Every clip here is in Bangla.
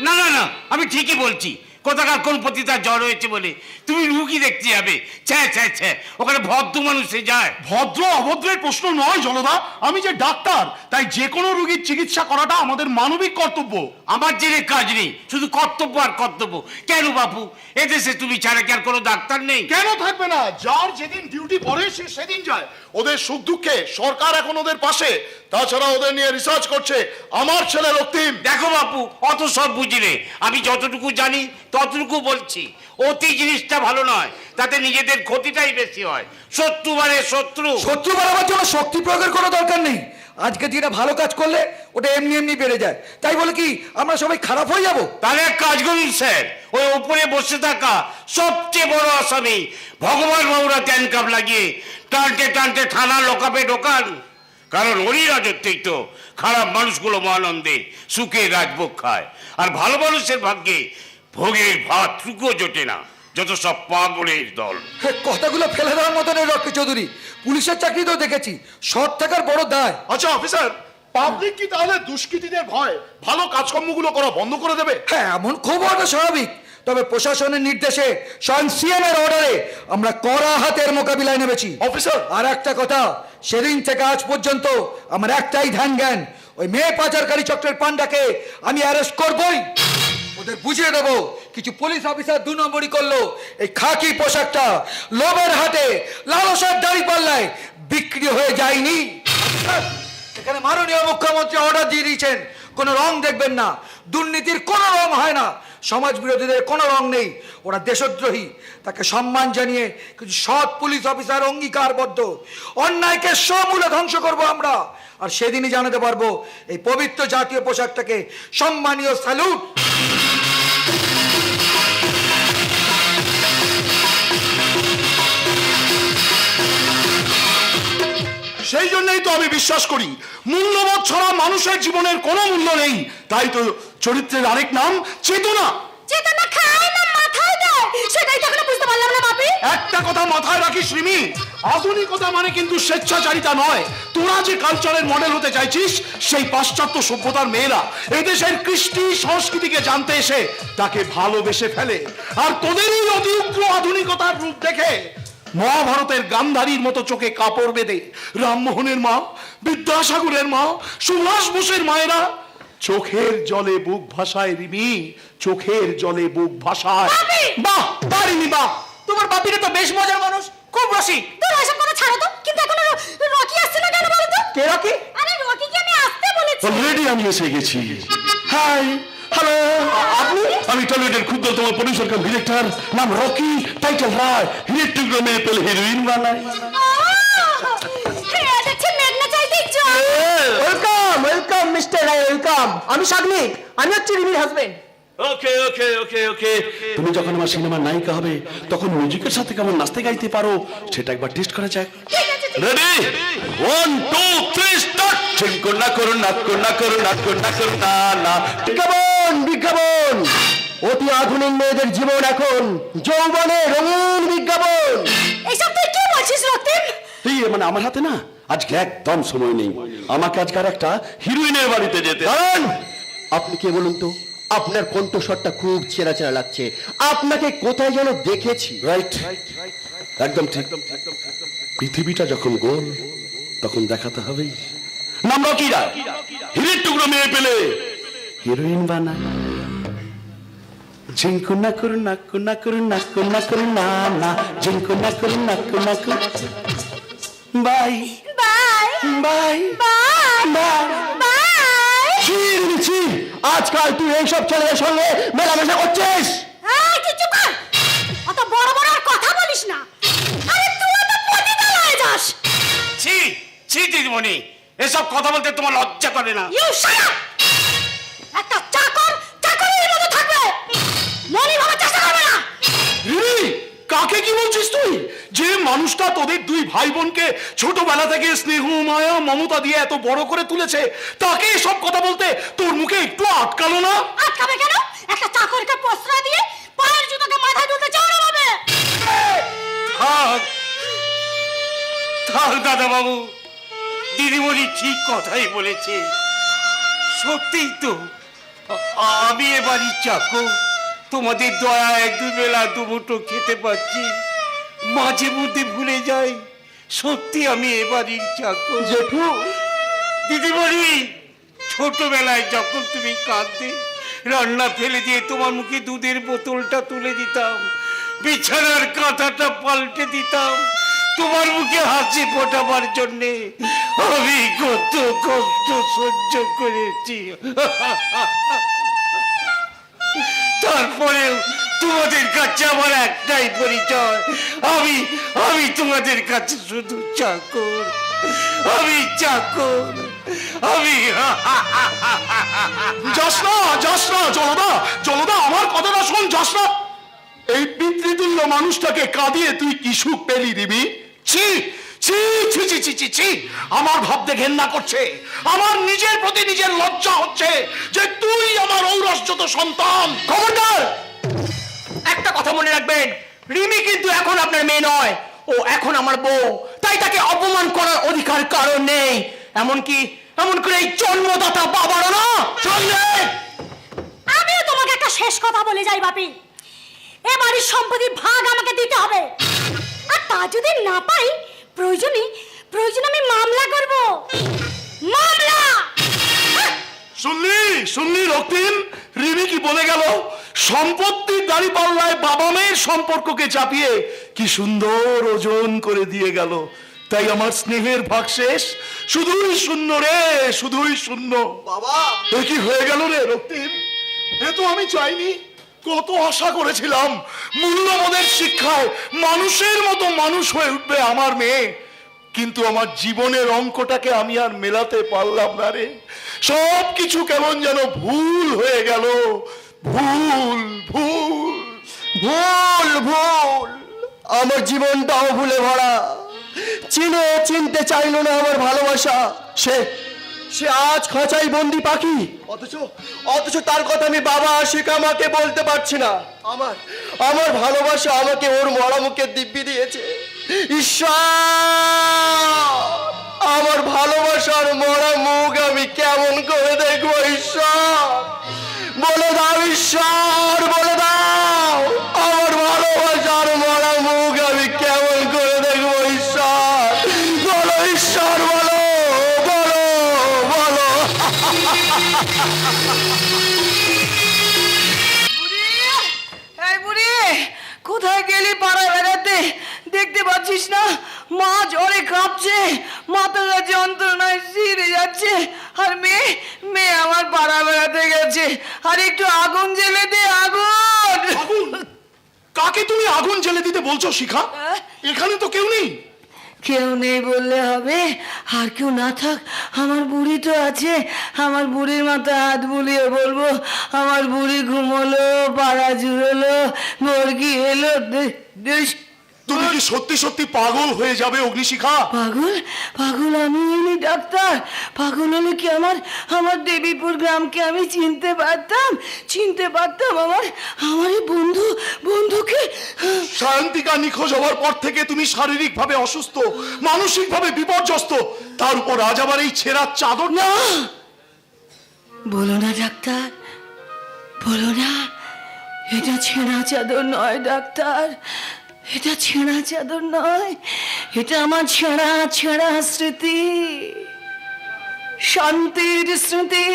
না না না, আমি ঠিকই বলছি। কোথাকার কোন পতিতার জ্বর হয়েছে বলে তুমি রুগী দেখতে যাবে? ছ্যা ছ্যা ছ্যা, ওখানে ভদ্র মানুষে যায়। ভদ্র অভদ্রের প্রশ্ন নয় জলদা, আমি যে ডাক্তার তাই যে কোনো রোগীর চিকিৎসা করাটা আমাদের মানবিক কর্তব্য। আমার জেনে কাজ নেই, শুধু কর্তব্য আর কর্তব্য। কেন বাপু, এদেশে তুমি ছাড়া কি আর কোনো ডাক্তার নেই? কেন থাকবে না? যার যেদিন ডিউটি পড়ে সে সেদিন যায়। ওদের সুখ দুঃখে সরকার এখন ওদের পাশে। তাছাড়া ওদের নিয়ে রিসার্চ করছে আমার ছেলে রক্তিম। দেখো বাপু, অত সব বুঝি নে, আমি যতটুকু জানি ততটুকু বলছি। অতি জিনিসটা ভালো নয়, তাতে নিজেদের ক্ষতিটাই বেশি হয়। শত্রু মানে শত্রু। শত্রু বাড়াবার জন্য শক্তি প্রয়োগের কোনো দরকার নেই। আজকে যেটা ভালো কাজ করলে ওটা এমনি এমনি বেড়ে যায়। তাই বলে কি আমরা সবাই খারাপ হয়ে যাব? তাহলে এক কাজ করুন স্যার, ওই উপরে বসে থাকা সবচেয়ে বড় আসামি ভগবান বাবুরা ট্যান কাপ লাগিয়ে টানতে টানতে থানার লোকাপে ঢোকান। কারণ ওরই রাজত্বেই তো খারাপ মানুষগুলো মহানন্দে সুখে রাজভোগ খায়, আর ভালো মানুষের ভাগ্যে ভোগের ভাত টুকুও জোটে না। যত সব পাগলের দল। কথাগুলো ফেলে দেওয়ার মতো নেই রকি চৌধুরী। পুলিশের চাকরি তো দেখেছি, সৎ থাকার বড় দায়। আচ্ছা অফিসার, পাবলিক কি তাহলে দুষ্কৃতীদের ভয় ভালো কাজকর্মগুলো করা বন্ধ করে দেবে? হ্যাঁ, এমন খুব হওয়াটা স্বাভাবিক। তবে প্রশাসনের নির্দেশে স্বয়ং সিএম এর অর্ডারে আমরা কড়া হাতের মোকাবিলায় নেমেছি। অফিসার, আর একটা কথা, সেদিন থেকে আজ পর্যন্ত আমার একটাই ধ্যান জ্ঞান, ওই মেয়ে পাচারকারী চক্রের পান্ডাকে আমি অ্যারেস্ট করবই। ওদের বুঝিয়ে দেবো কিছু পুলিশ অফিসার দু নম্বরই করলো এই খাকি পোশাকটা লোভের হাটে লালসার দাড়ি পাল্লায় বিক্রি হয়ে যায়নি। এখানে মাননীয় মুখ্যমন্ত্রী অর্ডার দিয়ে দিয়েছেন, কোনো রং দেখবেন না। দুর্নীতির কোনো রং হয় না, সমাজ বিরোধীদের কোনো রং নেই। ওরা দেশদ্রোহী, তাকে সম্মান জানিয়ে কিছু সৎ পুলিশ অফিসার অঙ্গীকারবদ্ধ। অন্যায়কে সমূলে ধ্বংস করব আমরা। আর সেদিনই জানাতে পারবো এই পবিত্র জাতীয় পোশাকটাকে সম্মানীয় স্যালুট। সেই জন্যই তো আমি বিশ্বাস করি মূল্যবোধ ছাড়া মানুষের জীবনের কোনো মূল্য নেই। তাই তো চরিত্রের আরেক নাম চেতনা। চেতনা খায় না মাথায় দেয়, সেটাই তো এখনো বুঝতে পারলাম না বাপি। একটা কথা মাথায় রাখিস রিমি, আধুনিকতা মানে কিন্তু স্বেচ্ছাচারিতা নয়। তোরা যে কালচারের মডেল হতে চাইছিস, সেই পাশ্চাত্য সভ্যতার মেয়েরা এদেশের কৃষ্টি সংস্কৃতিকে জানতে এসে তাকে ভালোবেসে ফেলে। আর তোদেরই অতি উগ্র আধুনিকতার রূপ দেখে মহাভারতের গান্ধারীর মতো চোখে কাপড় বেঁধে রামমোহনের মা, বিদ্যাসাগরের মা, সুভাষ বোসের মায়েরা চোখের জলে বুক ভাসায় রিমি, চোখের জলে বুক ভাসায়। বাহ পারিনি, বাহ। তোমার বাপিটা তো বেশ মজার মানুষ, খুব রসিক। তোর এসব কথা ছাড়ো তো, কিন্তু এখন রকি আসছে না কেন বলো তো? কে রকি? আরে রকিকে আমি আসতে বলেছি। অলরেডি আমি এসে গেছি। Hi, hello. আপনি? আমি টলিউডের ক্ষুদ্রতম প্রডিউসার কাম ডিরেক্টর, নাম রকি, টাইটেল রায়। হিরের টুকরো মেয়ে পেলে হিরোইন বানায়। Welcome welcome mister Roy, welcome. আমি সাগনিক, আমি হচ্ছে রিমির হাজবেন্ড। ওকে ওকে ওকে ওকে, তুমি যখন আমার সিনেমার নায়িকা হবে তখন মিউজিকের সাথে কেমন নাচতে গাইতে পারো সেটা একবার টেস্ট করা যাক। Ready, 1 2 3 start. চিঙ্কনা করুন না করুন করুন করুন করুন না। বিজ্ঞাপন বিজ্ঞাপন, অতি আধুনিক মেয়েদের জীবন এখন যৌবনে রঙিন বিজ্ঞাপন। এইসব তুই কি বলছিস রক্তিম? এই মানে আমার হাতে না আজকে একদম সময় নেই, আমাকে আজকাল একটা হিরোইনের বাড়িতে যেতে। কারণ আপনি কে বলুন তো? আপনার কণ্ঠস্বরটা খুব চেনা চেনা লাগছে, আপনাকে কোথায় যেন দেখেছি। রাইট, একদম ঠিক। পৃথিবীটা যখন গোল তখন দেখাতে হবেই। নাম রকিরা, হিরের টুকরো মেয়ে পেলে হিরোইন বানায়। জিঙ্কুনা করুন না কুনা করুন না কুনা করুন না না, জিঙ্কুনা করুন না কুনা করুন। Bye bye bye bye bye. Bye. ছি, আজকাল তুই এইসব ছেলেদের সঙ্গে মেলামেশা করছিস? এই তুই চুপ কর, অত বড় বড় আর কথা বলিস না। আরে তুই তো পতিতালয়ে যাস। ছি ছি দিদিমণি, এসব কথা বলতে তোমার লজ্জা করে না? You shut up. একটা চাকর চাকরের মতো থাকবে, মনি ভাবার চেষ্টা করবে না। রিমি, কাকে কি বলছিস তুই? যে মানুষটা তোদের দুই ভাই বোনকে ছোটবেলা থেকে স্নেহ মায়া মমতা দিয়ে এত বড় করে তুলেছে, তাকে সব কথা বলতে তোর মুখে একটু আটকালো না? আটকাবে কেন? একটা চাকরকে প্রশ্রয় দিয়ে পায়ের জুতোকে মাথায় তুলতে চাও না ভাবে? থাক থাক দাদা বাবু, দিদিমণি ঠিক কথাই বলেছে। সত্যিই তো আমি এবারই চাকর, তোমাদের দয়ায় দুবেলা দুমুঠো খেতে পাচ্ছি, মাঝে মধ্যে ভুলে যাই সত্যি আমি এবারই চাকর। জেঠু, দিদিমণি, ছোটবেলায় যখন তুমি কাঁদতে রান্না ফেলে দিয়ে তোমার মুখে দুধের বোতলটা তুলে দিতাম, বিছানার কাঁথাটা পাল্টে দিতাম তোমার মুখে হাসি ফোটাবার জন্যে, আমি কত কষ্ট সহ্য করেছি। তারপরেও তোমাদের কাছে আমার একটাই পরিচয়, আমি আমি তোমাদের কাছে শুধু চাকর, আমি চাকর, আমি। যাস না, যাস না, জলদা, জলদা, আমার কথাটা শোন, যাস না। এই পিতৃতুল্য মানুষটাকে কাঁদিয়ে তুই কি সুখ পেলি দিবি? ছি ছি ছি ছি ছি ছি ছি, আমার ভাবতে ঘেন্না করছে, আমার নিজের প্রতি নিজের লজ্জা হচ্ছে যে তুই আমার ঔরসজাত সন্তান। খবরদার! একটা কথা মনে রাখবেন, রিমি কিন্তু এখন আপনার মেয়ে নয়, ও এখন আমার বউ, তাই তাকে অপমান করার অধিকার কারণ নেই। এমনকি এমন করে এই জন্মদাতা বাবারও না। চলবে। আমিও তোমাকে একটা শেষ কথা বলে যাই বাপি, এ বাড়ির সম্পত্তির ভাগ আমাকে দিতে হবে, আর তা যদি না পাই প্রয়োজনে আমি মামলা করব, মামলা। শুনলি শুনলি রক্তিম, রিমি কি বলে গেল? সম্পত্তির দাঁড়িপাল্লায় বাবা মেয়ের সম্পর্ককে চাপিয়ে কি সুন্দর ওজন করে দিয়ে গেল। তাই আমার স্নেহের ভাগ শেষ, শুধুই শূন্য রে, শুধুই শূন্য। বাবা, এ কি হয়ে গেল রে রক্তিম? এ তো আমি চাইনি। কত আশা করেছিলাম মূল্যবোধের শিক্ষায় মানুষের মতো মানুষ হয়ে উঠবে আমার মেয়ে, কিন্তু আমার জীবনের অঙ্কটাকে আমি আর মেলাতে পারলাম না রে। সব কিছু কেমন যেন ভুল হয়ে গেল, ভুল ভুল ভুল ভুল, আমার জীবনটাও ভুলে ভরা। চিনতে চাইলো না আমার ভালোবাসা, সে সে আজ খাঁচাই বন্দি পাখি। অথচ তার কথা আমি বাবা শিকামাকে বলতে পারছি না। আমার ভালোবাসা আমাকে ওর মরা মুখে দিব্যি দিয়েছে। ঈশ্বর, আমার ভালোবাসার মরা মুখ আমি কেমন করে দেখবো? ঈশ্বর বলে দাও, ঈশ্বর বলে দাও, আমার ভালোবাসার মরা মুখ আমি কেমন করে দেখবো? ঈশ্বর বলো, ঈশ্বর বলো, বলো বলো। এই বুড়ি, কোথায় গেলি পাড়ায় বেড়াতে? দেখতে পাচ্ছিস না মা জ্বরে কাঁপছে, মাথাটা যন্ত্রণায় ছিঁড়ে যাচ্ছে, আর মেয়ে মেয়ে আমার পাড়া বেড়াতে গেছে। আর একটু আগুন জ্বেলে দে, আগুন। আগুন? কাকে তুমি আগুন জ্বেলে দিতে বলছো শিখা? এখানে তো কেউ নেই। কেউ নেই বললে হবে? আর কেউ না থাক, আমার বুড়ি তো আছে। আমার বুড়ির মাথায় হাত বুলিয়ে বলবো, আমার বুড়ি ঘুমোলো, পাড়া জুড়োলো, মুরগি এলো। তুমি কি সত্যি সত্যি পাগল হয়ে যাবে অগ্নিশিখা? পাগল? পাগল আমি হইনি ডাক্তার। পাগল হলে কি আমার আমার দেবীপুর গ্রামকে আমি চিনতে পারতাম? আমার এই বন্ধুকে। সায়ন্তিকা নিখোঁজ হওয়ার পর থেকে তুমি শারীরিক ভাবে অসুস্থ, মানসিক ভাবে বিপর্যস্ত, তার উপর আজ আবার এই ছেঁড়া চাদর। না, বলো না ডাক্তার, বলো না। এটা ছেঁড়া চাদর নয় ডাক্তার, এটা ছেঁড়া চাদর নয়, এটা আমার ছেঁড়া ছেঁড়া স্মৃতি, শান্তির স্মৃতি,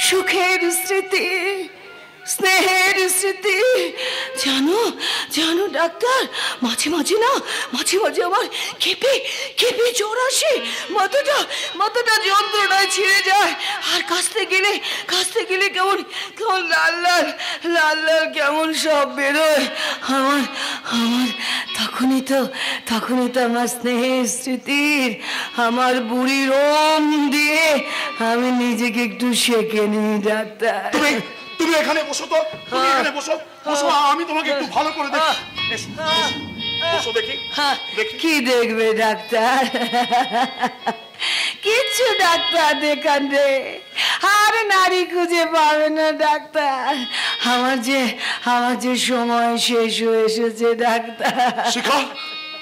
সুখের স্মৃতি, স্নেহের স্মৃতি। জানো জানো ডাক্তার, মাঝে মাঝে আমার কেঁপে জ্বর আসে, মাথাটা যন্ত্রণায় ছিঁড়ে যায়, আর কাশতে গেলে কেমন লাল লাল কেমন সব বেরোয়। আমার তখনই তো আমার স্নেহের স্মৃতির, আমার বুড়ির ওম দিয়ে আমি নিজেকে একটু সেঁকে নিই ডাক্তার। তুমি এখানে বসো তো, তুমি এখানে বসো, বসো, আমি তোমাকে একটু ভালো করে দেখি। এসো, বসো দেখি। কি দেখবে ডাক্তার? কিচ্ছু ডাক্তার দেখান রে, আর নারী খুঁজে পাবে না ডাক্তার। আমার যে সময় শেষ হয়ে এসেছে ডাক্তার। শিখা,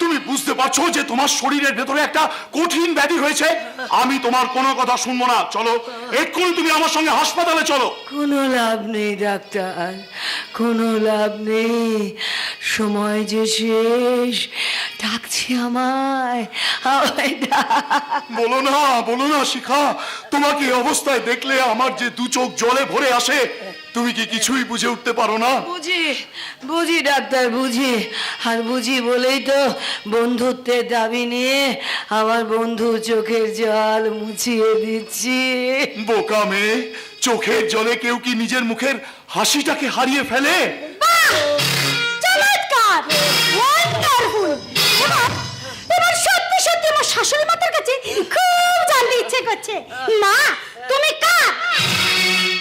তুমি বুঝতে পারছো যে তোমার শরীরের ভেতরে একটা কঠিন ব্যাধি হয়েছে? আমি তোমার কোনো কথা শুনবো না। চলো এক্ষুনি তুমি আমার সঙ্গে হাসপাতালে চলো। কোনো লাভ নেই ডাক্তার, কোনো লাভ নেই, সময় যে শেষ। ডাকছি আমায়, আমায় বলো না শিখা, তোমাকে এই অবস্থায় দেখলে আমার যে দু চোখ জলে ভরে আসে, তুমি কি কিছুই বুঝে উঠতে পারো না? বুঝি ডাক্তার, বুঝি। আর বুঝি বলেই তো বন্ধুত্বের দাবি নিয়ে আমার বন্ধু চোখের জল মুছিয়ে দিচ্ছি। বোকা মেয়ে, চোখের জলে কেউ কি নিজের মুখের হাসিটাকে হারিয়ে ফেলে? চমৎকার, ওয়ান্ডারফুল। এবার সত্যি সত্যি আমার শাশুড়ি মাতার কাছে খুব জানতে ইচ্ছে করছে। মা, তুমি কার?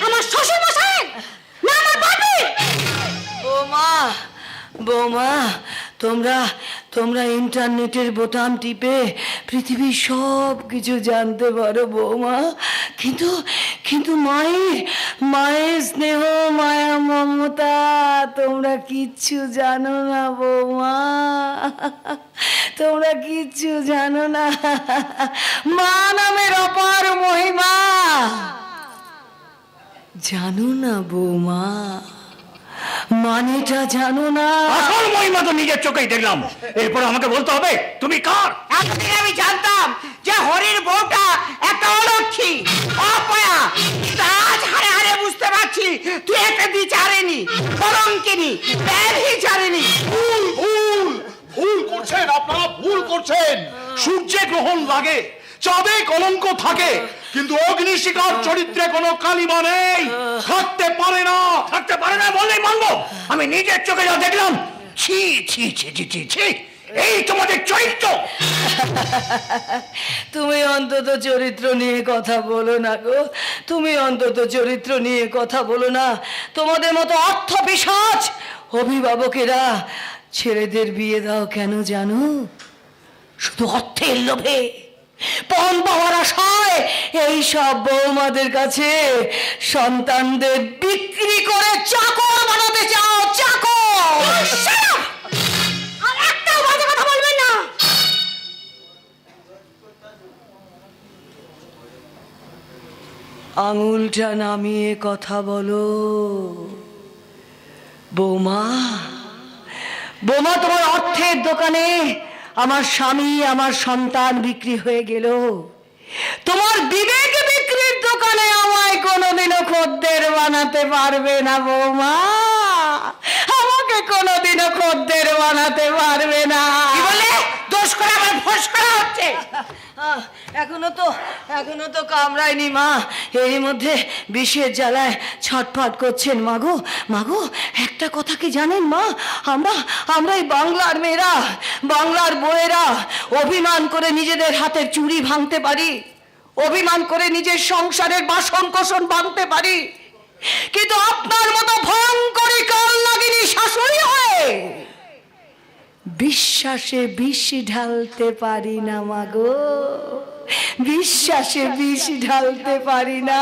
আমার শ্বশুর মশাই না আমার বাপি? বৌমা, তোমরা ইন্টারনেটের বোতাম টিপে পৃথিবীর সব কিছু জানতে পারো বৌমা, কিন্তু মায়ের স্নেহ, মায়া, মমতা তোমরা কিচ্ছু জানো না বৌমা, তোমরা কিচ্ছু জানো না। মা নামের অপার মহিমা জানো না বৌমা, মানেটা জানো না। আসল মহিমা তো নিজের চোখেই দেখলাম, এরপর আমাকে বলতে হবে তুমি কার? এতদিন আমি জানতাম যে হরির বউটা এত অলক্ষী, অপয়া। আজ হারে হারে বুঝতে পারছি তুই একটা বিচারেনি, কলঙ্কিনী, ব্যভিচারিণী। ভুল করছেন আপনারা, ভুল করছেন। সূর্যে গ্রহণ লাগে, চাঁদে কলঙ্ক থাকে, কিন্তু অগ্নিশিখার চরিত্রে কোনো কালিমা নেই, থাকতে পারে না বললেই মানবো। আমি নিজের চোখে যা দেখলাম, ছি ছি ছি ছি ছি ছি, এই তোমাদের চরিত্র। তুমি অন্তত চরিত্র নিয়ে কথা বলো না গো, তুমি অন্তত চরিত্র নিয়ে কথা বলো না। তোমাদের মতো অর্থ পিশাচ অভিভাবকেরা ছেলেদের বিয়ে দাও কেন জানো? শুধু অর্থের লোভে, পণ পাওয়ার আশায় এই সব বৌমাদের কাছে সন্তানদের বিক্রি করে চাকর বানাতে চাও, চাকর। আর একটাও বাজে কথা বলবেন না। আঙুলটা নামিয়ে কথা বলো বৌমা। বৌমা, তোমার অর্থের দোকানে আমার স্বামী, আমার সন্তান বিক্রি হয়ে গেল। তোমার বিবেক বিক্রির দোকানে আমায় কোনোদিনও খদ্দের বানাতে পারবে না বৌমা, আমাকে কোনোদিনও খদ্দের বানাতে পারবে না। কি বলে? দোষ করে আমার ফোঁস করা হচ্ছে। এখনো তো কামড়ায়নি মা, এর মধ্যে বিষের জ্বালায় ছটফট করছেন। মাগো একটা কথা কি জানেন মা, আমরা এই বাংলার মেয়েরা, বাংলার বউয়েরা অভিমান করে নিজেদের হাতের চুড়ি ভাঙতে পারি, অভিমান করে নিজের সংসারের বাসন কোসন ভাঙতে পারি, কিন্তু আপনার মতো ভয়ঙ্করী কাল লাগিনি শাশুড়ি হয়ে বিশ্বাসে বিষ ঢালতে পারি না মাগো, বিশ্বাসে বিষ ঢালতে পারি না।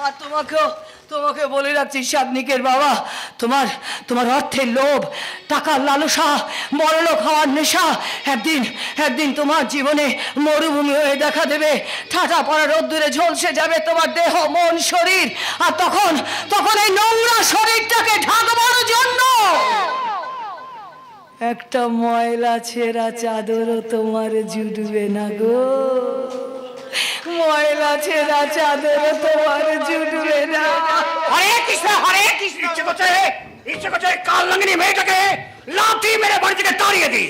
আর তোমাকে বলে রাখছি সাবনিকের বাবা, তোমার অর্থের লোভ, টাকার লালসা, বড়লোক হওয়ার নেশা একদিন তোমার জীবনে মরুভূমি হয়ে দেখা দেবে। ঠাটা পড়া রোদ্দুরে ঝলসে যাবে তোমার দেহ, মন, শরীর। আর তখন এই নোংরা শরীরটাকে ঢাকবার জন্য একটা ময়লা ছেঁড়া চাদরও তোমার জুটবে না গো, ময়লা ছেঁড়া চাদরও তোমার জুটবে না। হরে কৃষ্ণ, ইচ্ছে করছে কাল লাগিনি মেয়েটাকে লাথি মেরে বাড়ি থেকে তাড়িয়ে দিই।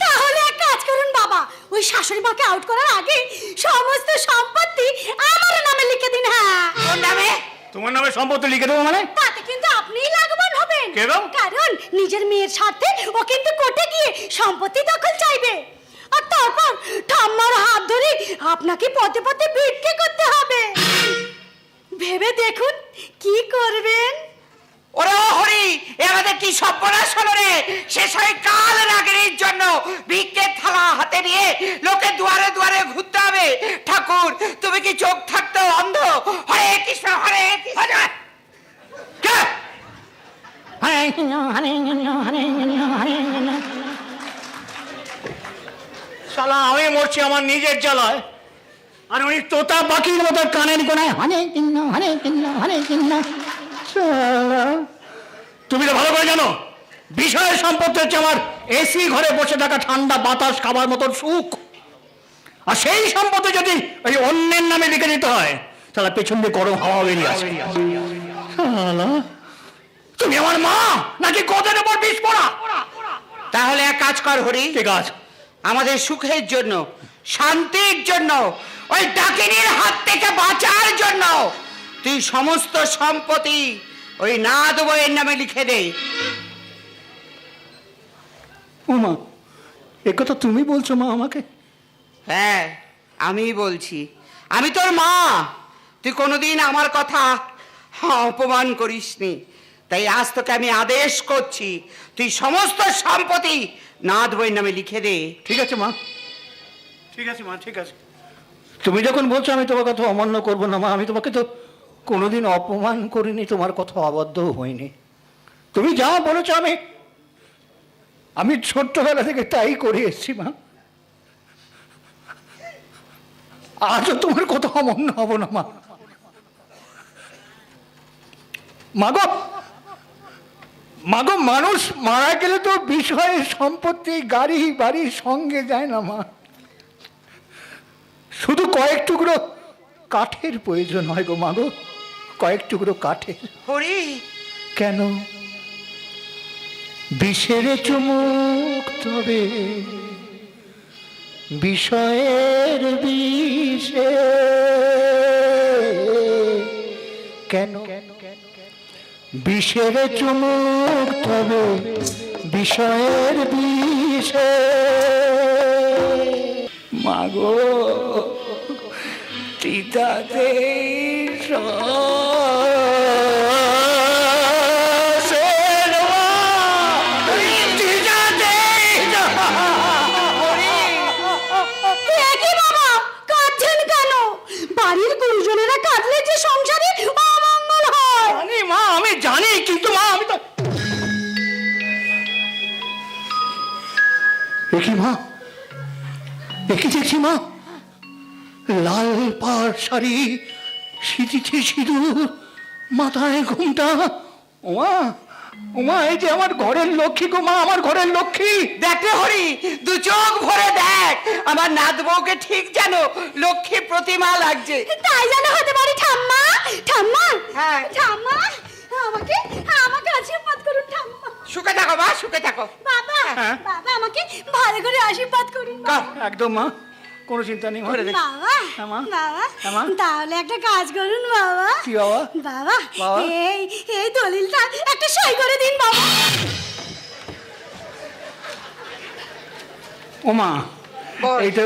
তাহলে এক কাজ করুন বাবা, ওই শাশুড়ি মাকে আউট করার আগে সমস্ত সম্পত্তি আমার নামে লিখে দিন। হ্যাঁ, কোন নামে? তোমার নামে সম্পত্তি লিখে দেবো মানে? তাতে কিন্তু আপনিই লাভবান হবেন। কেন? কারণ নিজের মেয়ের সাথে ও কিন্তু কোর্টে গিয়ে সম্পত্তি দখল চাইবে, আর তারপর ঠাম্মার হাত ধরে আপনাকে পথে পথে ভিক্ষে করতে হবে। ভেবে দেখুন কি করবেন। ওরে হরি, এ আমাদের কি সর্বনাশ হলো রে! শেষ হয় কাল রাগের জন্য ভিক্ষের থালা হাতে নিয়ে লোকে দুয়ারে দুয়ারে ঘুরতে হবে। ঠাকুর, তুমি কি চোখ থাকতো অন্ধ? হরে কৃষ্ণ, হরে কৃষ্ণ। এই শালা আমি মরছি আমার নিজের জ্বালায়, আর উনি তোতা পাখির মতো কানের কোনায় হরে কৃষ্ণ হরে কৃষ্ণ হরে কৃষ্ণ। শালা, তুমি তো ভালো করে জানো বিষয়ের সম্পত্তি হচ্ছে আমার এসি ঘরে বসে থাকা ঠান্ডা বাতাস খাবার মতো সুখ, আর সেই সম্পত্তি যদি ওই অন্যের নামে লিখে দিতে হয় তাহলে পেছন দিয়ে গরম হাওয়া বেরিয়ে আসে। শালা, তুমি আমার মা নাকি গোদের উপর বিষ পড়া? তাহলে এক কাজ কর হরি, ঠিক আছে, আমাদের সুখের জন্য, শান্তির জন্য, ওই ডাকিনীর হাত থেকে বাঁচার জন্য তুই সমস্ত সম্পত্তি ওই নাদ বইয়ের নামে লিখে দে। ও মা, এ কথা তুমি বলছো মা আমাকে? হ্যাঁ, আমি বলছি, আমি তোর মা, তুই কোনোদিন আমার কথা অপমান করিসনি, তাই আজ তোকে আমি আদেশ করছি তুই সমস্ত সম্পত্তি নাদ বইয়ের নামে লিখে দে। ঠিক আছে মা, ঠিক আছে মা, ঠিক আছে। তুমি যখন বলছো আমি তোমার কথা অমান্য করবো না মা, আমি তোমাকে তো কোনোদিন অপমান করিনি, তোমার কথা অবাধ্য হইনি। তুমি যা বলেছো আমি ছোট্টবেলা থেকে তাই করে এসছি মা, আজও তোমার কথা অমান্য হবো না মা। মাগো মাগো, মানুষ মারা গেলে তো বিষয় সম্পত্তি গাড়ি বাড়ির সঙ্গে যায় না মা, শুধু কয়েক টুকরো কাঠের প্রয়োজন হয় গো মাগো, কয়েক টুকরো কাঠের। হরি, কেন বিষের চুমুক তবে বিষয়ের বিষে, কেন বিষের চুমুক তবে বিষয়ের বিষে। মাগো তিতাতে একই বাবা, কাঁদছেন কেন? বাড়ির গুরুজনেরা কাঁদলে যে সংসারে অমঙ্গল হয়। জানি মা, আমি জানি, কিন্তু মা আমি তো দেখি মা, দেখি দেখছি মা, লাল পাড় শাড়ি, সিঁথিতে সিঁদুর, মাথায় ঘুমটা। ওমা ওমা, এই যে আমার ঘরের লক্ষ্মী গো মা, আমার ঘরের লক্ষ্মী। দেখ রে হরি, দু চোখ ভরে দেখ, আমার নাত বউকে ঠিক যেন লক্ষ্মী প্রতিমা লাগছে। তাই যেন হতে পারে। ঠাম্মা, ঠাম্মা, হ্যাঁ। ঠাম্মা, আমাকে আমাকে আশীর্বাদ করুন ঠাম্মা। সুখে থাকো মা, সুখে থাকো। বাবা, হ্যাঁ? বাবা আমাকে ভালো করে আশীর্বাদ করুন বাবা। একদম মা, কোনো চিন্তা নেই মা। বাবা, হ্যাঁ মা। বাবা, হ্যাঁ মা। তাহলে একটা কাজ করুন বাবা। কি বাবা? বাবা, বাবা? এই এই দলিলটা একটা সই করে দিন বাবা। ও মা, বল। এইটা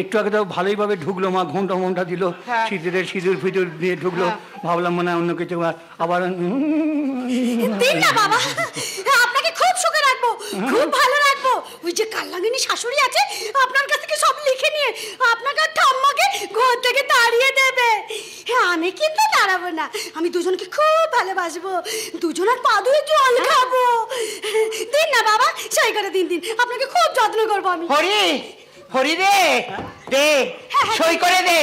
একটু আগে তো ভালোইভাবে ঢুকলো মা, ঘন্টা মন্টা দিল, হ্যাঁ। সিঁদুরের সিঁদুর ফিদুর দিয়ে ঢুকলো, ভাবলাম মনে হয় অন্য কিছু, আবার দিন না বাবা, আপনাকে খুব সুখে রাখবো, খুব ভালো রাখবো। ওই যে কাল্লাঙ্গিনী শাশুড়ি আছে, আপনার কাছ থেকে সব লিখে নিয়ে আপনাকে আর ঠাম্মাকে ঘর থেকে তাড়িয়ে দেবে। আমি কিন্তু দাঁড়াবো না, আমি দুজনকে খুব ভালোবাসবো, দুজনের পা ধুয়ে জল খাবো। দিন না বাবা, সই করে দিন দিন, আপনাকে খুব যত্ন করবো আমি। হরি, হরি রে, দে সই করে দে,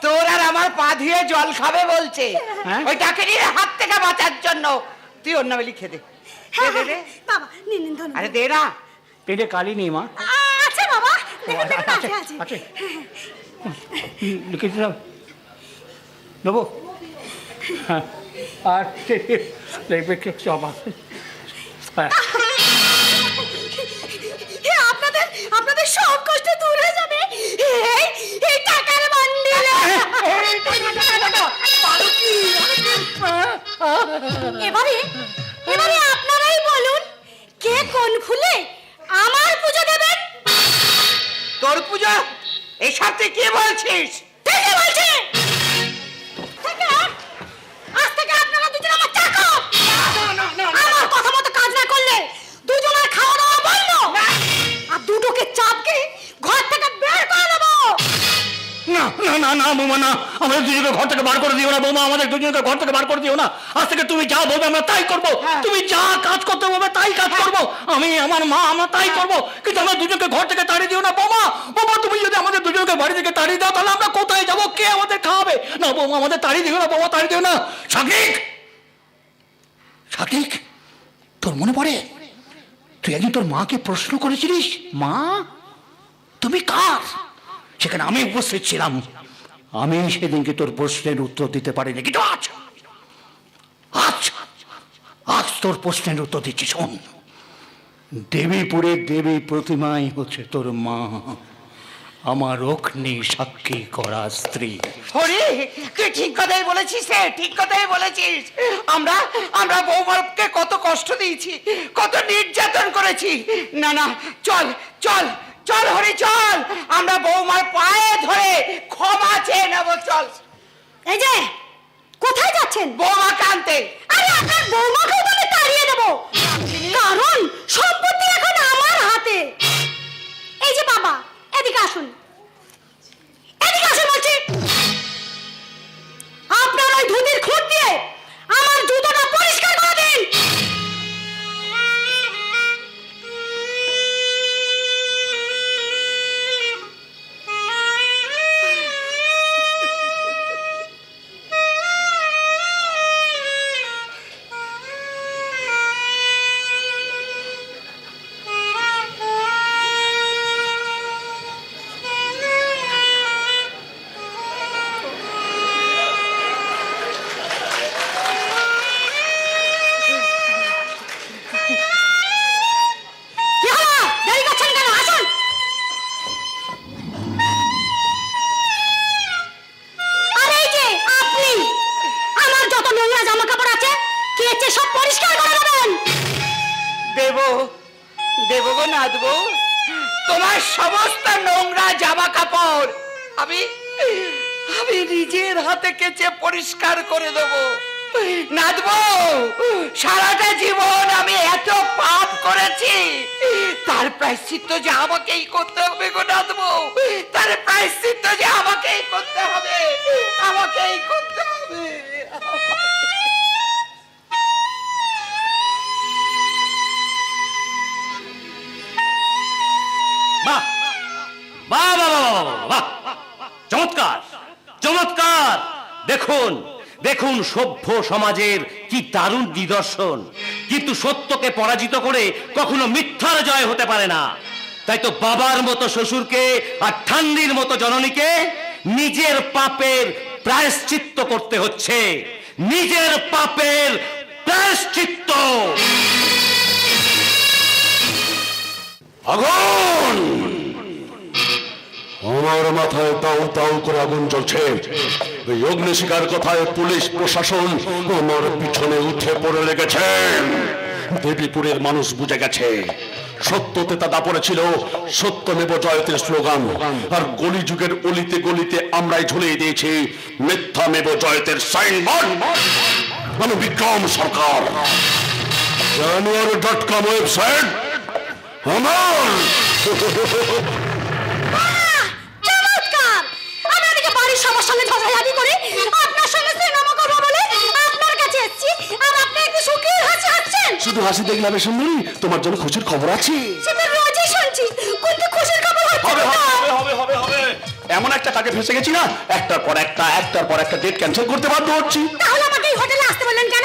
তোর আর আমার পা ধুয়ে জল খাবে বলছে, হ্যাঁ? ওই ডাকিনীর হাত থেকে বাঁচার জন্য তুই ওর নামে লিখে দে। হ্যাঁ, দে, দে, দে। বাবা নিন নিন ধন্যবাদ। আরে দে না। পেটে কালি নেই মা, আচ্ছা বাবা, দেখুন দেখুন আছে, আছে আছে। আছে। লিখে দিলাম, দেবো। হ্যাঁ, আর দেখবে সব আছে। হ্যাঁ, আপনাদের আপনাদের সব কষ্ট দূর হয়ে যাবে এই এই টাকার বান্ডিলে। এবারে এবারে আপনারাই বলুন, কে কোন খুলে আমার পুজো দেবেন? তোর পুজো এসব তুই কি বলছিস? ঠিকই বলছি। আজ থেকে আপনারা দুজন আমার চাকর। আমার কথা মতো কাজ না করলে দুজনের খাওয়া দাওয়া বন্ধ, আর দুটোকে চাপকে ঘর থেকে বের করে দেবো। না না না না না বৌমা না, আমাদের দুজনকে ঘর থেকে বার করে দিও না বৌমা, আমাদের দুজনকে ঘর থেকে বার করে দিও না। আজ থেকে তুমি যা বলবে আমরা তাই করবো, তুমি যা কাজ করতে বলবে তাই কাজ করবো, আমি আমার মা আমরা তাই করবো, কিন্তু আমরা দুজনকে ঘর থেকে তাড়িয়ে দিও না বৌমা। বৌমা তুমি যদি আমাদের দুজনকে বাড়ি থেকে তাড়িয়ে দাও তাহলে আমরা কোথায় যাবো, কে আমাদের খাওয়াবে? না বৌমা আমাদের তাড়িয়ে দিও না বৌমা, তাড়িয়ে দিও না। সাকিক, সাকিক, তোর মনে পড়ে তুই একদিন তোর মাকে প্রশ্ন করেছিলিস, মা তুমি কার? সেখানে আমি উপস্থিত ছিলাম, আমি সেদিনকে তোর প্রশ্নের উত্তর দিতে পারিনি, কিন্তু আজ আজ আজ তোর প্রশ্নের উত্তর দিচ্ছি। শোন, দেবীপুরের দেবী প্রতিমাই হচ্ছে তোর মা, আমার অগ্নি সাক্ষী করা স্ত্রী। হরি, তুই ঠিক কথাই বলেছিস রে, ঠিক কথাই বলেছিস। আমরা আমরা বৌমাকে কত কষ্ট দিয়েছি, কত নির্যাতন করেছি। না না, চল চল চল হরি চল, আমরা বৌমার পায়ে ধরে ক্ষমা চেয়ে নেবো, চল। এই যে কোথায় যাচ্ছেন? বৌমা কানতে। আরে আপনার বৌমাকেও তো আমি তাড়িয়ে দেবো, কারণ সম্পত্তি এখন আমার হাতে। এই যে বাবা, এদিকে আসুন, এদিকে আসুন বলছি। আপনার ওই ধুতির খুঁত দিয়ে আমার জুতোটা পরিষ্কার করে দিন। কি হলো? দেরি করছেন কেন? আসুন। আর এই যে আপনি, আমার যত নোংরা জামা কাপড় আছে কেচে সব পরিষ্কার করে দেবেন। দেব দেব গো না দেব, তোমার সমস্ত নোংরা জামা কাপড় আমি আমি নিজের হাতে কেচে পরিষ্কার করে দেব। নাদব, সারাটা জীবন আমি এত পাপ করেছি, তার প্রায়শ্চিত্ত যে আমাকেই করতে হবে গো নাদব, তার প্রায়শ্চিত্ত যে আমাকেই করতে হবে, আমাকেই করতে হবে। বাহ বাহ বাহ বাহ বাহ, চমৎকার চমৎকার। দেখুন দেখুন, সভ্য সমাজের কি দারুণ নিদর্শন। কিন্তু সত্যকে পরাজিত করে কখনো মিথ্যার জয় হতে পারে না। তাই তো বাবার মতো শ্বশুরকে আর ঠান্ডির মতো জননীকে নিজের পাপের প্রায়শ্চিত্ত করতে হচ্ছে, নিজের পাপের প্রায়শ্চিত্ত। আগুন! আমার মাথায় তাও তাও করে আগুন জ্বলছে। ওই অগ্নিশিখার কথায় পুলিশ প্রশাসন আমার পিছনে উঠে পড়ে লেগেছে। দেবীপুরের মানুষ বুঝে গেছে সত্যতে তা দাপড়ে ছিল সত্যমেব জয়তের স্লোগান, আর গলি যুগের অলিতে গলিতে আমরাই ঝুলিয়ে দিয়েছি মিথ্যামেব জয়তের সাইনবোর্ড। আমি বিক্রম সরকার, জানুয়ারি.com ওয়েবসাইট আমার। চমৎকার! আমি ওদিকে বাড়ির সবার সঙ্গে ঝগড়াঝাটি করে আপনার সঙ্গে সিনেমা করবো বলে আপনার কাছে এসেছি, আর আপনি একটু সুখের হাসি হাসছেন। শুধু হাসি দেখলাম সুন্দরী, তোমার জন্য খুশির খবর আছে। সেটা রোজই শুনছি, কিন্তু খুশির খবর হচ্ছে হবে না। হবে হবে হবে হবে, এমন একটা কাজে ফেসে গেছি না, একটার পর একটা ডেট ক্যান্সেল করতে বাধ্য হচ্ছি। তাহলে আমাকে এই হোটেলে আসতে বললেন কেন?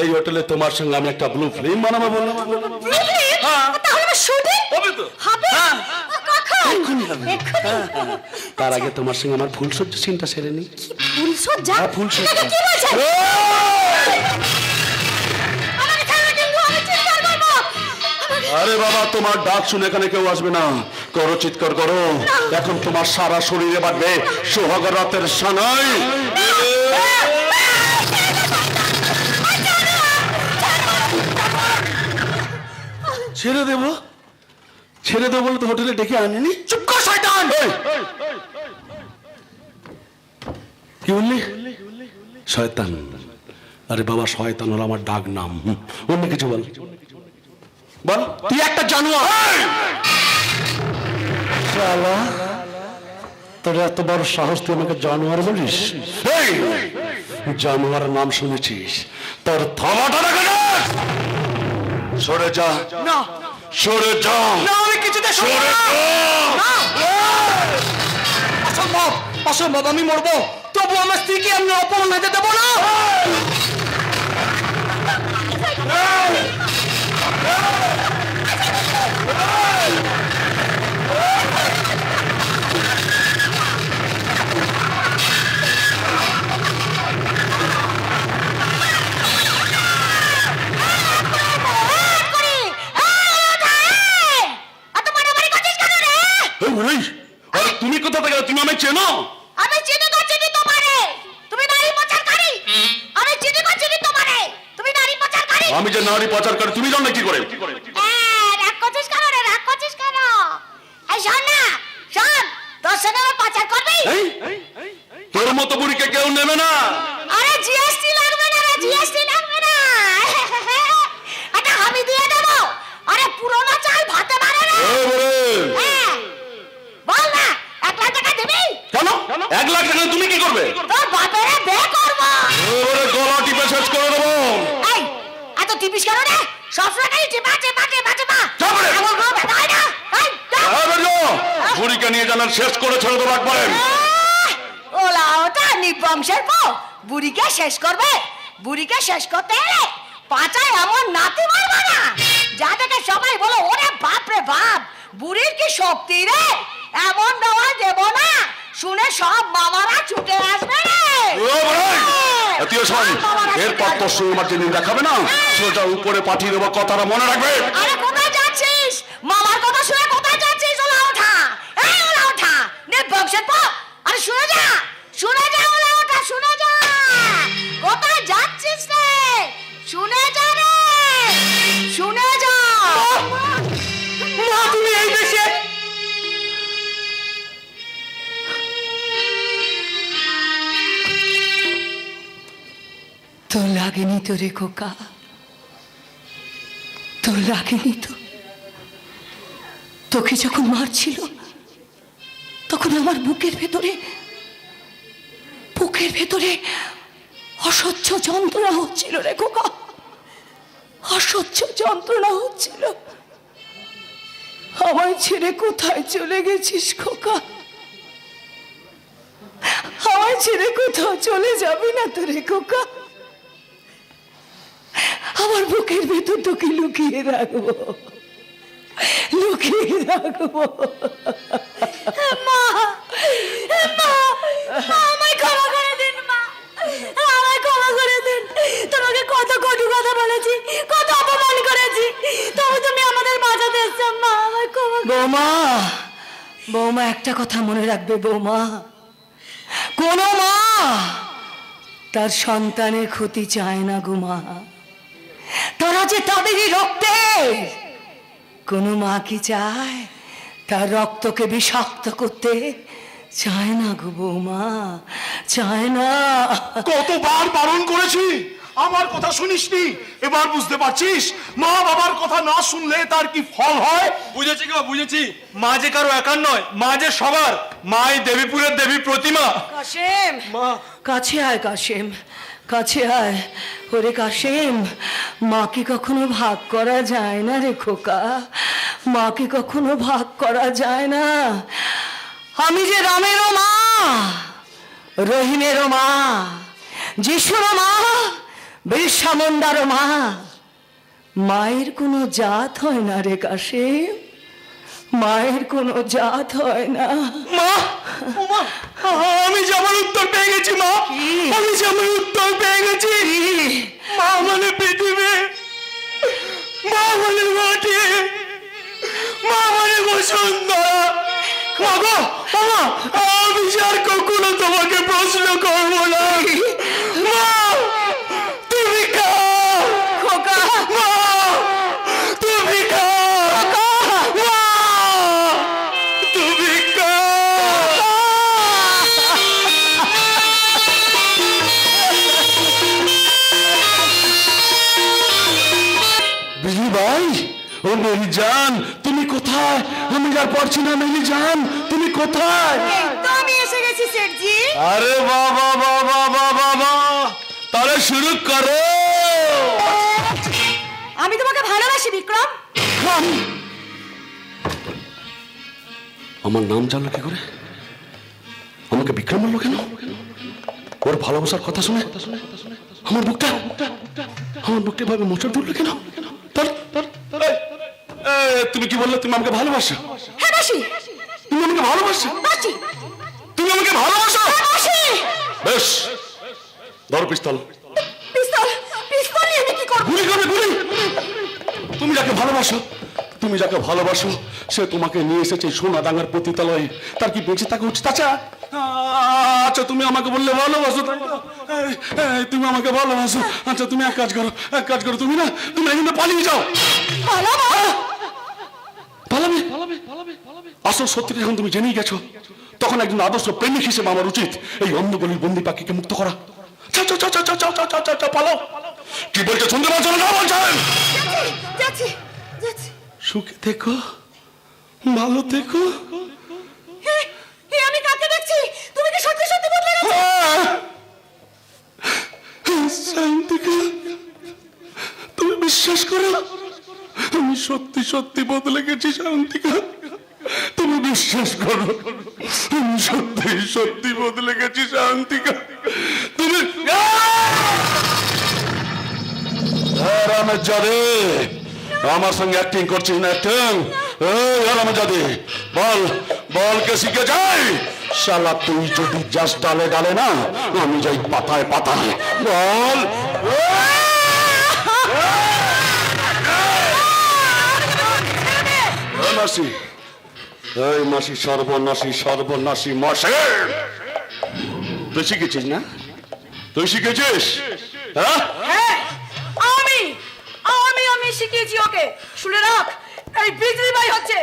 এই হোটেলে তোমার সঙ্গে আমি একটা ব্লু ফিল্ম বানাবো বললাম। তাহলে শুটিং হবে তো? হবে? কখন? এক্ষুনি হবে। এক্ষুনি? তার আগে তোমার সঙ্গে আমার ফুলসজ্জা সিনটা সেরে নি। ফুলসজ্জা? হ্যাঁ, ফুলসজ্জা। এটা কি বলছেন? আমাকে ছাড়া কিন্তু আমি চিৎকার করবো। আরে বাবা, তোমার ডাক শুনে এখানে কেউ আসবে না, করো চিৎকার করো। এখন তোমার সারা শরীরে বাঁধবে সোহাগ রাতের সানাই। ছেড়ে দেবো বলে তো হোটেলে ডেকে আনেনি। চুপ কর শয়তান! কি বললি? শয়তান? আরে বাবা, শয়তান হলো আমার ডাক নাম, অন্য কিছু বল। বল, তুই একটা জানোয়ার। শালা তোর এত বড় সাহস, তুই আমাকে জানোয়ার বলিস? এই জানোয়ার নাম শুনেছিস? তোর থামাটা দেখা যাক। সরে যা, না সরে যা, না আমি কিছুতে সরে সরব যা। না। অসম্ভব, অসম্ভব, আমি মরবো। তবু আমার স্ত্রীকে আমি অপমান হতে দেবো না। আরে তুমি কোথা থেকে? তুমি আমায় চেনো? আমি চিনি না চিনি তোমারে, তুমি নারী পাচারকারী। আমি চিনি না চিনি তোমারে, তুমি নারী পাচারকারী। আমি যে নারী পাচারকারী তুমি জানো কি করে? রাগ করছিস কেন রে, রাগ করছিস কেন? এই শোন না, শোন, তোর সঙ্গে আমার পাচার করবি? তোর মতো বুড়িকে কেউ নেবে না। আরে জিএসটি লাগবে না রে, জিএসটি লাগবে না। এটা আমি দিয়ে দেবো। আরে পুরোনো চাল ভাতে মারে রে। হ্যাঁ, বল না, 1 লাখ টাকা দিবি? কেন 1 লাখ টাকা তুমি কি করবে? তোর বাপের বিয়ে করবো। ওরে গলা টিপে শেষ করে দেবো। এই, এত টিপিস কেন রে? সবসময় খালি টিপা টিপা টিপা টিপা। তারপরে? আমার কোনো ব্যথা হয় না? এই, যা। বুড়িকে নিয়ে জানার শেষ করে ছেড়ে দেবো একবারে। ওলা ওটা নিবংশের পর বুড়িকে শেষ করবে। বুড়িকে শেষ করতে গেলে পাচায় এমন নাতি মারবা না যাদেরকে সবাই বলো ওরে বাপ রে বাপ, বুড়ির কি শক্তি রে। এমন দেওয়া দেব না, শুনে সব মামারা ছুটে আসবে রে। এরপর তোর সঙ্গে আমার যেদিন দেখাবে না, সোজা উপরে পাঠিয়ে দেবো, কথাটা মনে রাখবে। আরে কোথায় যাচ্ছিস? মামার কথা শুনে কোথায় যাচ্ছিস? ওলা ওঠা, এই ওলা ওঠা, নিবংশের পর। আরে শুনে যা, শুনে যা, ওলা ওঠা, শুনে যা। কোথায় যাচ্ছিস রে? শুনে যা রে, শুনে যা। মা তুমি এই দেশে? তোর লাগেনি তো রে খোকা, তোর লাগেনি তো? তোকে যখন মারছিল তখন আমার বুকের ভেতরে অসহ্য যন্ত্রণা হচ্ছিল রে খোকা, অসহ্য যন্ত্রণা হচ্ছিল। আমায় ছেড়ে কোথায় চলে গেছিস খোকা? আমায় ছেড়ে কোথাও চলে যাবি না তো রে খোকা? আমার বুকের ভেতর তোকে লুকিয়ে রাখবো, লুকিয়ে রাখবো। মা, মা, মা, আমায় ক্ষমা করে দিন মা, আমায় ক্ষমা করে দিন। তোমাকে কত কটু কথা বলেছি, কত অপমান করেছি, তবু তুমি আমাদের বাঁচাতে এসছো মা, আমায় ক্ষমা করে। বৌমা, বৌমা একটা কথা মনে রাখবে বৌমা, কোন মা তার সন্তানের ক্ষতি চায় না গো মা। তারা যে তাদেরই রক্তের। কোন মা কি চায় তার রক্তকে বিষাক্ত করতে? চায় না গো বৌমা, চায় না। কতবার বারণ করেছি, আমার কথা শুনিসনি। এবার বুঝতে পারছিস মা বাবার কথা না শুনলে তার কি ফল হয়? বুঝেছি গো, বুঝেছি। মা যে কারো একার নয়, মা যে সবার। মাই দেবীপুরের দেবী প্রতিমা। কাশেম, কাছে আয় কাশেম, কাছে আয়। ওরে কাশেম, মাকে কখনো ভাগ করা যায় না রে খোকা, মাকে কখনো ভাগ করা যায় না। আমি যে রামেরও মা, রহিমেরও মা, যিশুরও মা, বিরসা মুন্ডারও মা। মায়ের কোনো জাত হয় না রে কাশেম, মায়ের কোনো জাত হয় না। মা, আমি যে আমার উত্তর পেয়ে গেছি মা, আমি যে আমার উত্তর পেয়ে গেছি। মা মানে পৃথিবী, মা মানে মাটি, মা মানে বসুন্ধরা। মা গো, মা, আমি যে আর কখনো তোমাকে প্রশ্ন করবো না। মা তুমি খাও খোকা, মা, তুমি খাও মা, তুমি খাও। বিজলি ভাই, ও মেরি জান, তুমি কোথায়? আমি আর পারছি না। মেরি জান, তুমি কোথায়? তুমি এসে গেছি সেঠজি। আরে বাবা বাবা বাবা বাবা, তাহলে শুরু করো। আমি তোমাকে ভালোবাসি বিক্রম। আমার নাম জানলো কি করে? আমাকে বিক্রম বললো কেন? ওর ভালোবাসার কথা শুনে আমার বুকটা ভাবে মোচড় ধরলো কেন? তুমি কি বললে? তুমি আমাকে ভালোবাসো? হ্যাঁ বাসি। তুমি আমাকে ভালোবাসো? বাসি। তুমি আমাকে ভালোবাসো? বাসি। বেশ, ধরো পিস্তল। পিস্তল? পিস্তল নিয়ে আমি কি করব? গুলি করবে, গুলি। তুমি যাকে ভালোবাসো সে তোমাকে নিয়ে এসেছে সোনাডাঙ্গার পতিতালয়ে। তার কি বেঁচে থাকা উচিত? আচ্ছা তুমি আমাকে বললে ভালোবাসো, তাই তো? তুমি আমাকে ভালোবাসো। আচ্ছা তুমি এক কাজ করো, তুমি এখানে পালিয়ে যাও। পালাবে? আসল সত্যিটা যখন তুমি জেনেই গেছো, তখন একজন আদর্শ প্রেমিক হিসেবে আমার উচিত এই অন্ধগলির বন্দি পাখিকে মুক্ত করা। পালাও। কি বলছো? শুনতে পাচ্ছ না? বলছেন যাচ্ছি। সুখে থেকো, ভালো থেকো। আমি কাকে দেখছি? তুমি কি সত্যি সত্যি বদলে গেছো? শান্তিকা, তুমি বিশ্বাস করো, আমি সত্যি সত্যি বদলে গেছি। শান্তিকা, তুমি বিশ্বাস করো, আমি সত্যি সত্যি বদলে গেছি। শান্তিকা, তুমি রামের আমার সঙ্গে অ্যাক্টিং করছিস না? অ্যাক্টিং? রামের বল কে শিখে যাই? শালা তুই যদি যাস ডালে ডালে না, আমি যাই পাতায় পাতায়। বল। মাসি, এই মাসি, সর্বনাশী মাসি। তুই শিখেছিস না? তুই শিখেছিস? হ্যাঁ, হ্যাঁ, আমি শিখিয়েছি ওকে। শুনে রাখ, এই বিজলি বাই হচ্ছে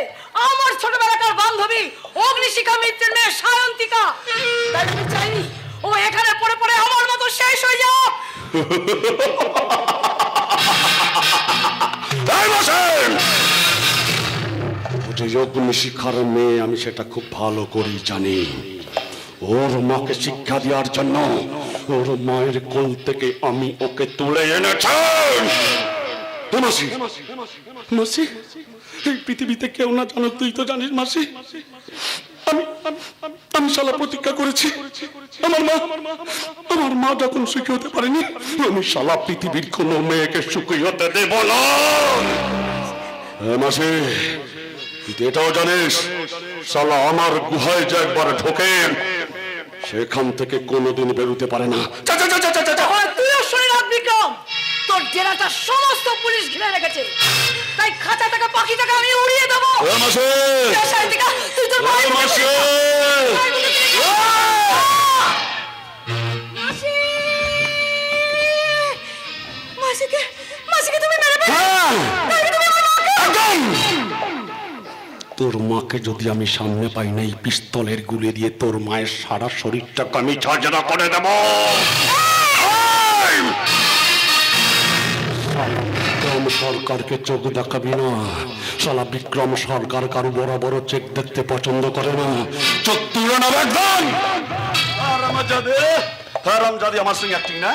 আমার ছোটবেলাকার বান্ধবী অগ্নিশিখা মিত্রের মেয়ে সায়ন্তিকা। তাই আমি চাইনি ও এখানে পড়ে পড়ে আমার মতো শেষ হয়ে যাও। অগ্নিশিখার মেয়ে, আমি সেটা খুব ভালো করে জানি। ওর মাকে শিক্ষা দেওয়ার জন্য ওর মায়ের কোল থেকে আমি ওকে তুলে এনেছি। মাসি, এই পৃথিবীতে কেউ না জানো, তুই তো জানিস মাসি, আমি শালা প্রতিজ্ঞা করেছি, আমার মা যখন সুখী হতে পারেনি, আমি শালা পৃথিবীর কোনো মেয়েকে সুখী হতে দেব না। মাসি, তুই এটাও জানিস, শালা আমার গুহায় যে একবার ঢোকে সেখান থেকে কোনোদিন বেরোতে পারে না। তুইও শুনে রাখ বিক্রম, তোর জেলাটা সমস্ত পুলিশ ঘিরে রেখেছে, তাই খাঁচা থেকে পাখিটাকে আমি উড়িয়ে দেবো। সায়ন্তিকা, তুই তোর ভাই মাসিকে তুমি মেরে তোর মাকে যদি আমি সামনে পাই না, এই পিস্তলের গুলি দিয়ে তোর মায়ের সারা শরীরটাকে আমি ঝাঁঝরা করে দেব। বিক্রম সরকারকে চোখ দেখাবি না, শালা বিক্রম সরকার কারো বড় বড় চেক দেখতে পছন্দ করে না। চোখ তুলে না একদম। হারামজাদে আমার সঙ্গে অ্যাক্টিং না?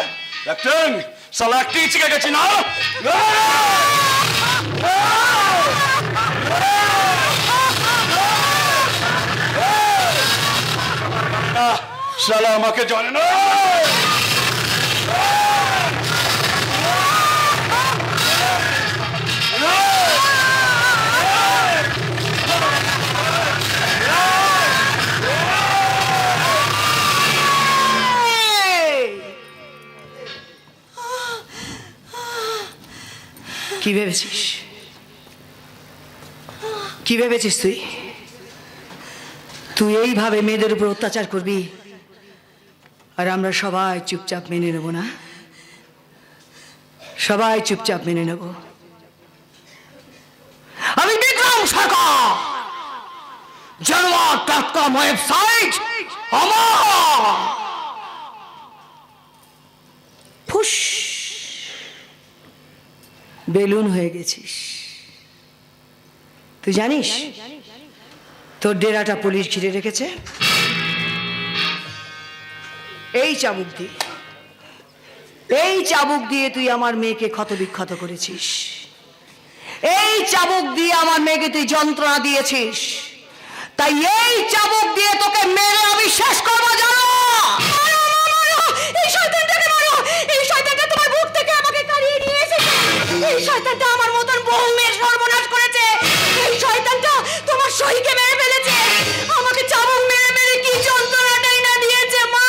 অ্যাক্টিং? শালা অ্যাক্টিং শিখে গেছি না? শালা আমাকে জানে না। কি ভেবেছিস তুই এইভাবে মেয়েদের উপর অত্যাচার করবি আর আমরা সবাই চুপচাপ মেনে নেব না? সবাই চুপচাপ মেনে নেব। আমি বিক্রম সরকার, জানোয়ার.com ওয়েবসাইট আমার। ফুস, বেলুন হয়ে গেছিস। তুই জানিস তোর ডেরাটা পুলিশ ঘিরে রেখেছে? এই চাবুক দিয়ে, এই চাবুক দিয়ে তুই আমার মেয়েকে ক্ষত বিক্ষত করেছিস। এই চাবুক দিয়ে আমার মেয়েকে তুই যন্ত্রণা দিয়েছিস। তাই এই চাবুক দিয়ে তোকে মেরে আমি শেষ করবো। জানো, এই শয়তানটাকে মারো! এই শয়তানটা তোমার বুক থেকে আমাকে কাড়িয়ে নিয়ে এসেছে। এই শয়তানটা আমার মতন বহু মেয়ের সর্বনাশ করেছে। এই শয়তানটা তোমার সহিকে মেরে ফেলেছে। আমাকে চাবুক মেরে মেরে কি যন্ত্রণাটাই না দিয়েছে। মা,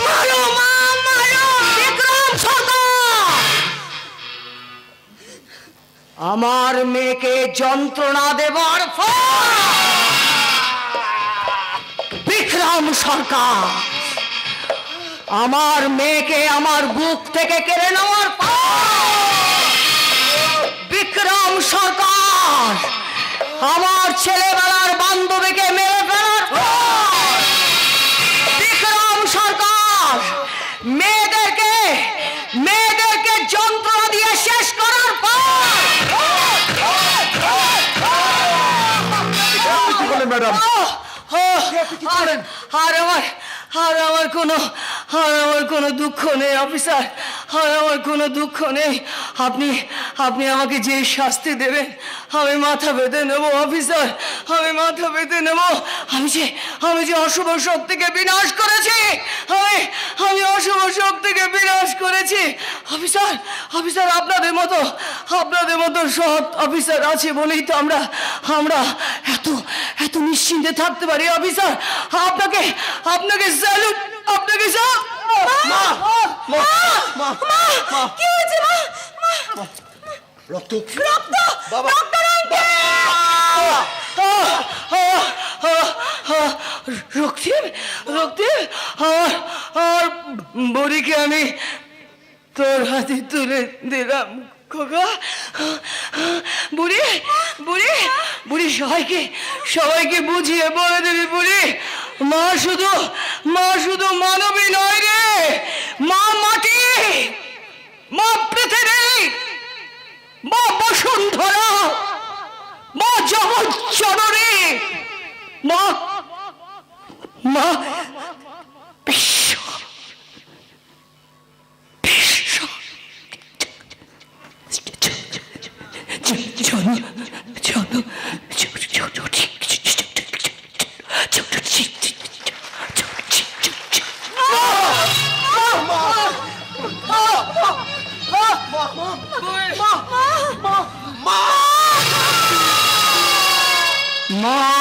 মারো মা, মারো! বিক্রম সরকার, আমার মেয়েকে যন্ত্রণা দেবার ফল বিক্রম সরকার, আমার মেয়েকে আমার বুক থেকে কেড়ে নেওয়ার পর বিক্রম সরকার, আমার ছেলেবেলার বান্ধবীকে মেরে ফেলার পর বিক্রম সরকার, মেয়েদেরকে যন্ত্রণা দিয়ে শেষ করার পর ম্যাডাম আর আমার কোনো দুঃখ নেই অফিসার, আর আমার কোনো দুঃখ নেই। আপনি আমাকে যে শাস্তি দেবেন আমি মাথা পেতে নেব অফিসার, আমি মাথা পেতে নেব। আমি যে অশুভ শক্তিকে বিনাশ করেছি, আমি অশুভ শক্তিকে বিনাশ করেছি অফিসার। আপনাদের মতো সৎ অফিসার আছে বলেই তো আমরা এত নিশ্চিন্তে থাকতে পারি অফিসার। আপনাকে স্যালুট, আপনাকে কি হয়েছে মা? রক্ত রক্ত! বাবা! Doctor uncle! রক্তিম, আর বুড়িকে আমি তোর হাতে তুলে দিলাম খোকা। বুড়ি সবাইকে বুঝিয়ে বলে দিবি বুড়ি, মা শুধু মানবী নয় রে, মা মাটি, মা পৃথিবী, মা বসুন্ধরা, মা জগজ্জননী, মা বিশ্ব মা